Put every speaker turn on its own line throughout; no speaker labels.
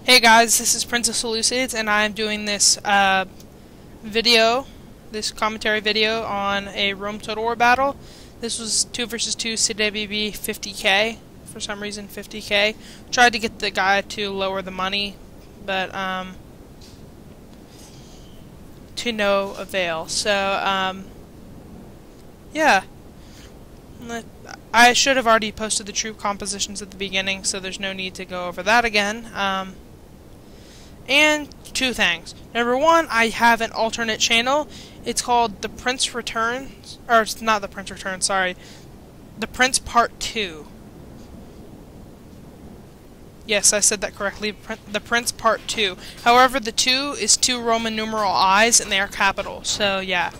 Hey guys, this is PrinceuvSelucids, and I'm doing this this commentary video on a Rome Total War battle. This was 2 versus 2 CWB 50k. For some reason, 50k. Tried to get the guy to lower the money, but to no avail. So yeah. I should have already posted the troop compositions at the beginning, so there's no need to go over that again. And two things. Number one, I have an alternate channel. It's called The Prince Returns, or it's not The Prince Returns, sorry. The Prince Part 2. Yes, I said that correctly. The Prince Part 2. However, the 2 is 2 Roman numeral I's, and they are capital, so yeah.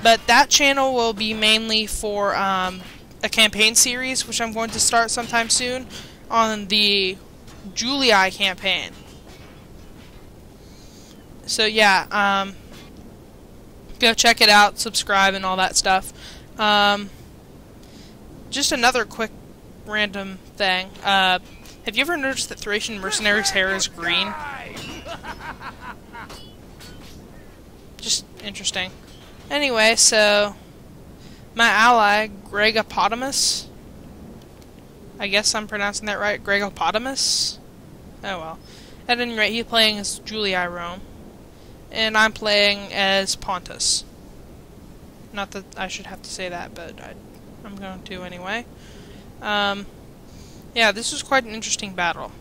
But that channel will be mainly for a campaign series, which I'm going to start sometime soon, on the Julii campaign. So yeah, go check it out, subscribe, and all that stuff. Just another quick random thing. Have you ever noticed that Thracian Mercenaries' hair is green? Just interesting. Anyway, so my ally, Gregopotamus, I guess I'm pronouncing that right, Gregopotamus? Oh well. At any rate, he's playing as Julii Rome, and I'm playing as Pontus. Not that I should have to say that, but I'm going to anyway. Yeah, this was quite an interesting battle.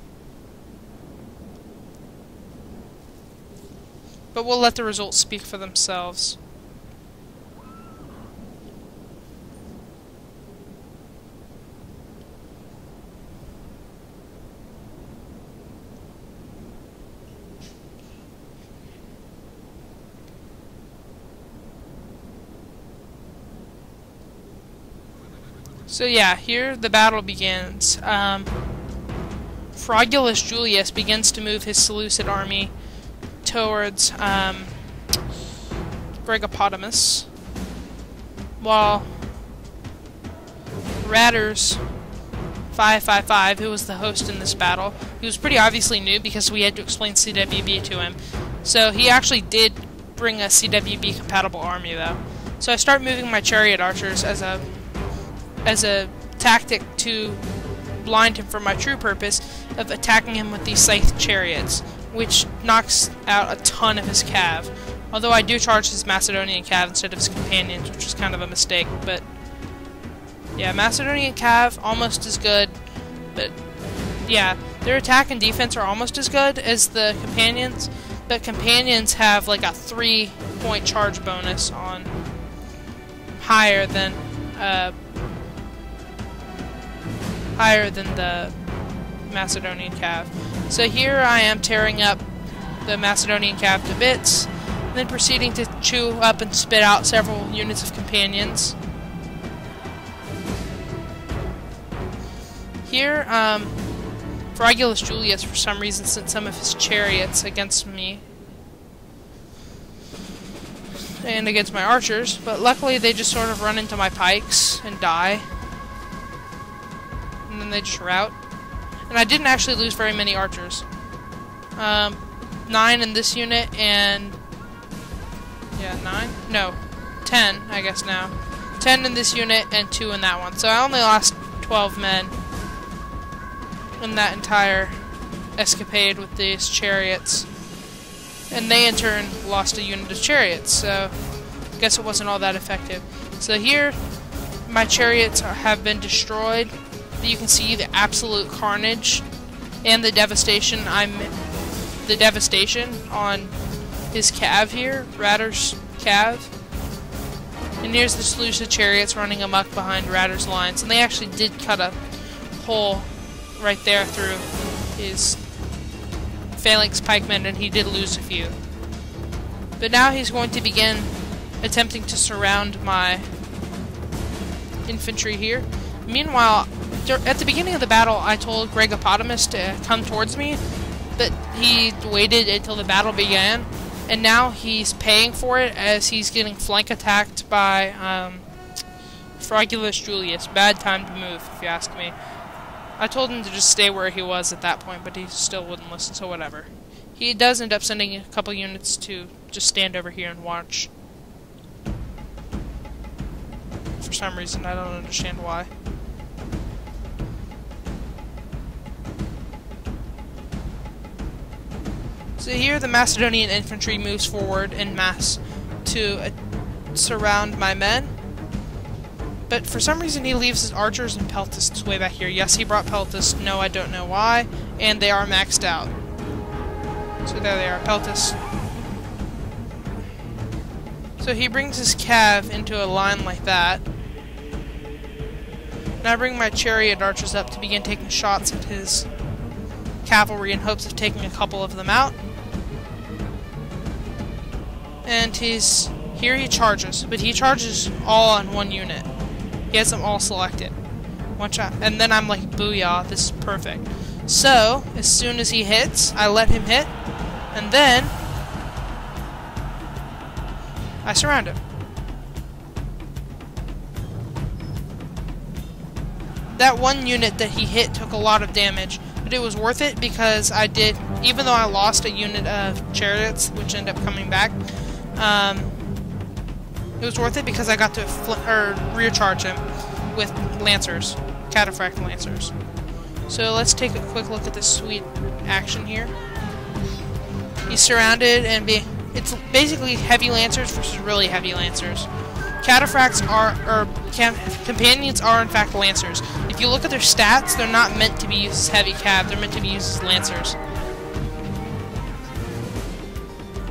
But we'll let the results speak for themselves. So yeah, here the battle begins. Fraugulus Julius begins to move his Seleucid army towards Gregopotamus, while Ratters 555, who was the host in this battle, he was pretty obviously new because we had to explain CWB to him. So he actually did bring a CWB compatible army though. So I start moving my chariot archers as a tactic to blind him for my true purpose of attacking him with these scythe chariots, which knocks out a ton of his cav. Although I do charge his Macedonian cav instead of his companions, which is kind of a mistake, but yeah, Macedonian cav almost as good, but yeah, their attack and defense are almost as good as the companions, but companions have like a 3-point charge bonus on higher than the Macedonian cav. So here I am tearing up the Macedonian cav to bits, then proceeding to chew up and spit out several units of companions. Here, Fraugulus Julius for some reason sent some of his chariots against me and against my archers, but luckily they just sort of run into my pikes and die. And then they just rout. And I didn't actually lose very many archers. 9 in this unit, and yeah, 9? No, 10, I guess now. 10 in this unit, and 2 in that one. So I only lost 12 men in that entire escapade with these chariots. And they, in turn, lost a unit of chariots, so I guess it wasn't all that effective. So here, my chariots have been destroyed. You can see the absolute carnage and the devastation on his cav here, Ratter's cav. And here's the Seleucid chariots running amok behind Ratter's lines, and they actually did cut a hole right there through his phalanx pikemen, and he did lose a few. But now he's going to begin attempting to surround my infantry here. Meanwhile, at the beginning of the battle, I told Gregopotamus to come towards me, but he waited until the battle began, and now he's paying for it as he's getting flank attacked by Fraugulus Julius. Bad time to move, if you ask me. I told him to just stay where he was at that point, but he still wouldn't listen, so whatever. He does end up sending a couple units to just stand over here and watch. For some reason, I don't understand why. So here the Macedonian infantry moves forward en masse to surround my men. But for some reason he leaves his archers and peltasts way back here. Yes, he brought peltasts. No, I don't know why. And they are maxed out. So there they are, peltasts. So he brings his cav into a line like that. And I bring my chariot archers up to begin taking shots at his cavalry in hopes of taking a couple of them out. And here he charges, but he charges all on one unit. He has them all selected. And then I'm like, booyah, this is perfect. So, as soon as he hits, I let him hit, and then I surround him. That one unit that he hit took a lot of damage, but it was worth it because I did, even though I lost a unit of chariots, which ended up coming back, it was worth it because I got to rear charge him with lancers, cataphract lancers. So let's take a quick look at this sweet action here. He's surrounded, and it's basically heavy lancers versus really heavy lancers. Cataphracts companions are in fact lancers. If you look at their stats, they're not meant to be used as heavy cav, they're meant to be used as lancers.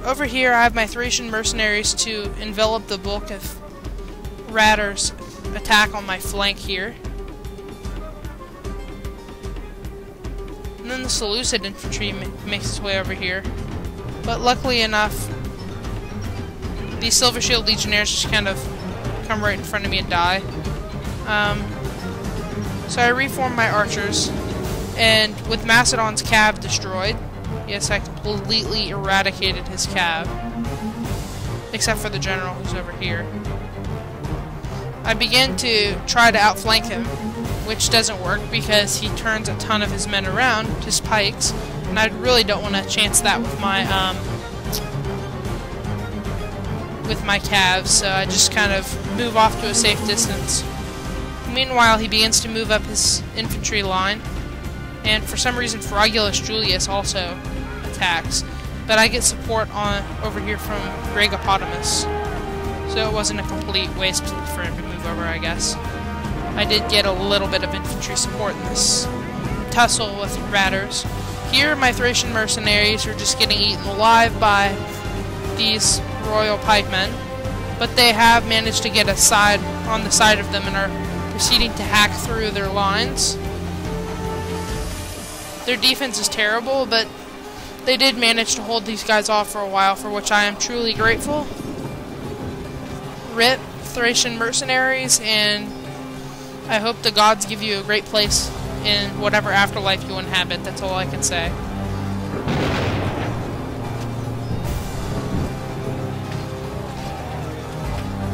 Over here I have my Thracian Mercenaries to envelop the bulk of Radar's attack on my flank here. And then the Seleucid infantry makes its way over here. But luckily enough, these Silver Shield Legionnaires just kind of come right in front of me and die. So I reform my archers, and with Macedon's cav destroyed, yes, I completely eradicated his cav, except for the general who's over here. I begin to try to outflank him, which doesn't work because he turns a ton of his men around, his pikes, and I really don't want to chance that with my calves, so I just kind of move off to a safe distance. Meanwhile, he begins to move up his infantry line, and for some reason Ferragulus Julius also attacks, but I get support over here from Gregopotamus, so it wasn't a complete waste for him to move over, I guess. I did get a little bit of infantry support in this tussle with Radars. Here, my Thracian Mercenaries are just getting eaten alive by these royal pikemen, but they have managed to get on the side of them and are proceeding to hack through their lines. Their defense is terrible, but they did manage to hold these guys off for a while, for which I am truly grateful. RIP, Thracian Mercenaries, and I hope the gods give you a great place in whatever afterlife you inhabit. That's all I can say.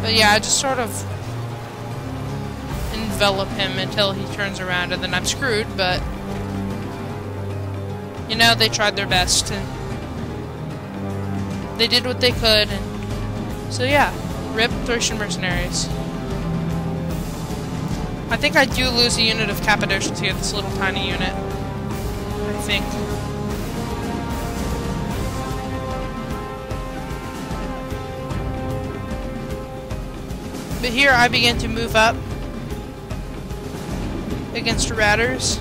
But yeah, I just sort of envelop him until he turns around, and then I'm screwed, but you know, they tried their best, and they did what they could, and so yeah, RIP Thracian Mercenaries. I think I do lose a unit of Cappadocians here, this little tiny unit, I think. But here I begin to move up against Radars.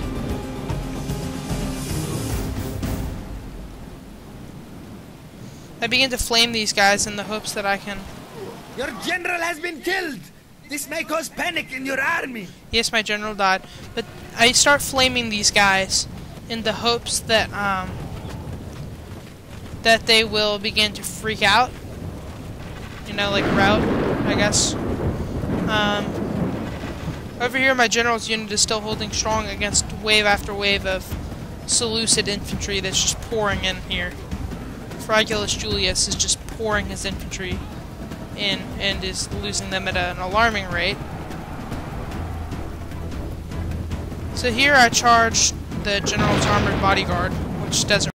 I begin to flame these guys in the hopes that I can...
Your general has been killed! This may cause panic in your army!
Yes, my general died. But I start flaming these guys in the hopes that, that they will begin to freak out. You know, like rout, I guess. Over here, my general's unit is still holding strong against wave after wave of Seleucid infantry that's just pouring in here. Ferragulus Julius is just pouring his infantry in and is losing them at an alarming rate. So here I charged the general's armored bodyguard, which doesn't